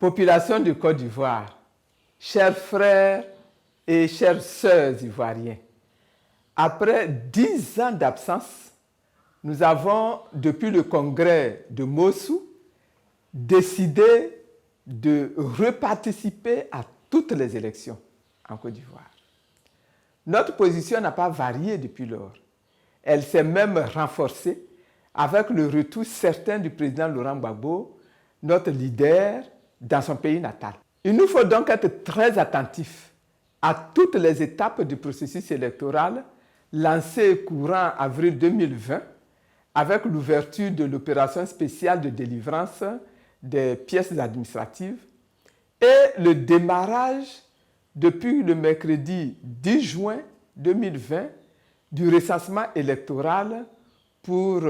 Population de Côte d'Ivoire, chers frères et chères sœurs ivoiriens, après 10 ans d'absence, nous avons, depuis le congrès de Mossou, décidé de reparticiper à toutes les élections en Côte d'Ivoire. Notre position n'a pas varié depuis lors. Elle s'est même renforcée avec le retour certain du président Laurent Gbagbo, notre leader, dans son pays natal. Il nous faut donc être très attentifs à toutes les étapes du processus électoral lancé courant avril 2020 avec l'ouverture de l'opération spéciale de délivrance des pièces administratives et le démarrage depuis le mercredi 10 juin 2020 du recensement électoral pour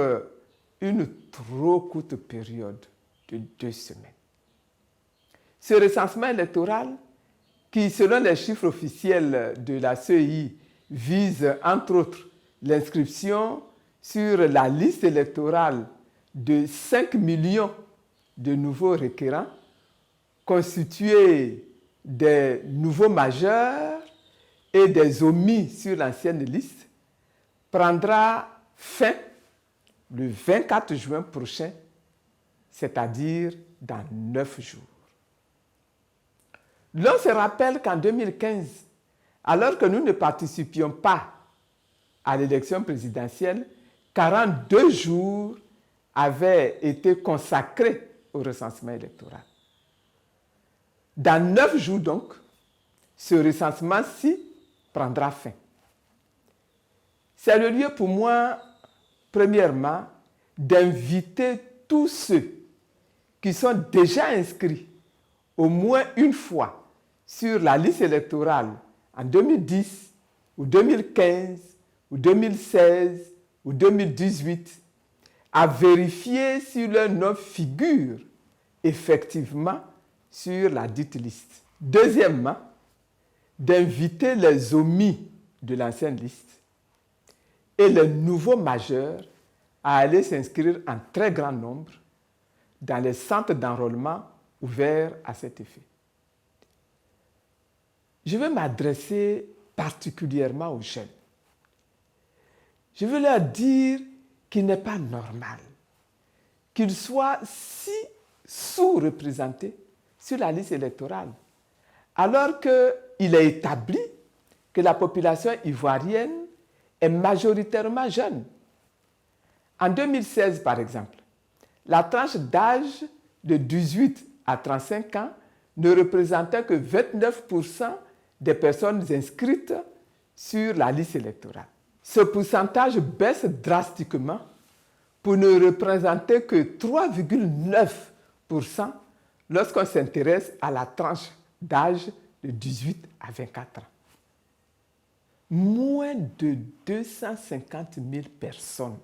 une trop courte période de 2 semaines. Ce recensement électoral, qui selon les chiffres officiels de la CEI, vise entre autres l'inscription sur la liste électorale de 5 millions de nouveaux requérants, constitués des nouveaux majeurs et des omis sur l'ancienne liste, prendra fin le 24 juin prochain, c'est-à-dire dans 9 jours. L'on se rappelle qu'en 2015, alors que nous ne participions pas à l'élection présidentielle, 42 jours avaient été consacrés au recensement électoral. Dans 9 jours donc, ce recensement-ci prendra fin. C'est le lieu pour moi, premièrement, d'inviter tous ceux qui sont déjà inscrits au moins une fois sur la liste électorale en 2010 ou 2015 ou 2016 ou 2018 à vérifier si leur nom figure effectivement sur la dite liste. Deuxièmement, d'inviter les omis de l'ancienne liste et les nouveaux majeurs à aller s'inscrire en très grand nombre dans les centres d'enrôlement ouverts à cet effet. Je veux m'adresser particulièrement aux jeunes. Je veux leur dire qu'il n'est pas normal qu'ils soient si sous-représentés sur la liste électorale, alors qu'il est établi que la population ivoirienne est majoritairement jeune. En 2016, par exemple, la tranche d'âge de 18 à 35 ans ne représentait que 29% des personnes inscrites sur la liste électorale. Ce pourcentage baisse drastiquement pour ne représenter que 3,9% lorsqu'on s'intéresse à la tranche d'âge de 18 à 24 ans. Moins de 250 000 personnes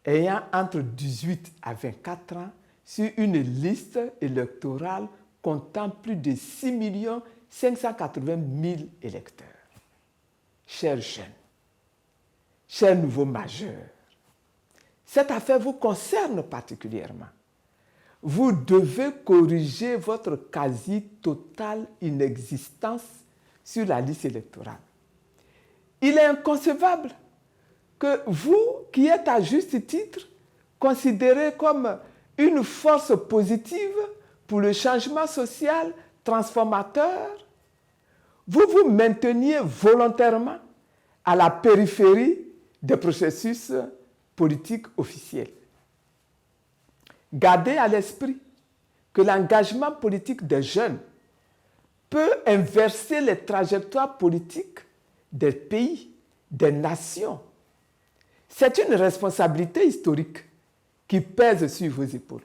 ayant entre 18 à 24 ans sur une liste électorale comptant plus de 6 580 000 électeurs. Chers jeunes, chers nouveaux majeurs, cette affaire vous concerne particulièrement. Vous devez corriger votre quasi-totale inexistence sur la liste électorale. Il est inconcevable que vous, qui êtes à juste titre considéré comme une force positive pour le changement social transformateur, vous vous mainteniez volontairement à la périphérie des processus politiques officiels. Gardez à l'esprit que l'engagement politique des jeunes peut inverser les trajectoires politiques des pays, des nations. C'est une responsabilité historique qui pèse sur vos épaules.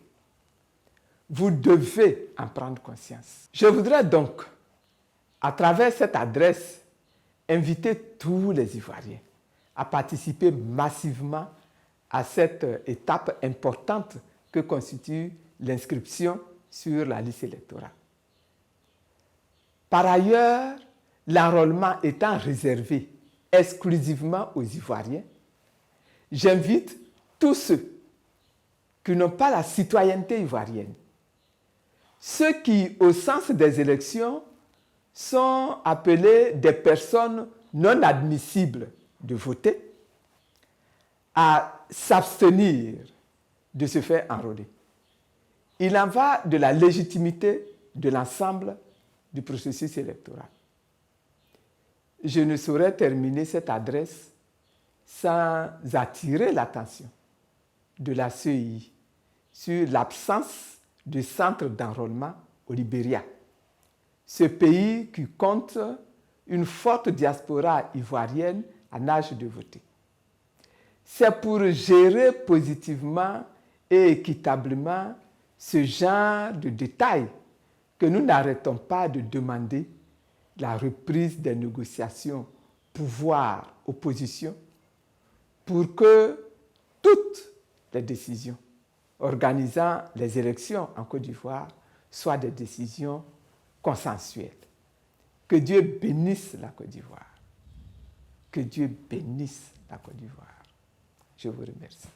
Vous devez en prendre conscience. Je voudrais donc, à travers cette adresse, inviter tous les Ivoiriens à participer massivement à cette étape importante que constitue l'inscription sur la liste électorale. Par ailleurs, l'enrôlement étant réservé exclusivement aux Ivoiriens, j'invite tous ceux qui n'ont pas la citoyenneté ivoirienne, ceux qui, au sens des élections, sont appelés des personnes non admissibles de voter, à s'abstenir de se faire enrôler. Il en va de la légitimité de l'ensemble du processus électoral. Je ne saurais terminer cette adresse sans attirer l'attention de la CEI sur l'absence de centre d'enrôlement au Libéria, ce pays qui compte une forte diaspora ivoirienne en âge de voter. C'est pour gérer positivement et équitablement ce genre de détails que nous n'arrêtons pas de demander la reprise des négociations pouvoir-opposition pour que toutes les décisions organisant les élections en Côte d'Ivoire soient des décisions consensuelles. Que Dieu bénisse la Côte d'Ivoire. Que Dieu bénisse la Côte d'Ivoire. Je vous remercie.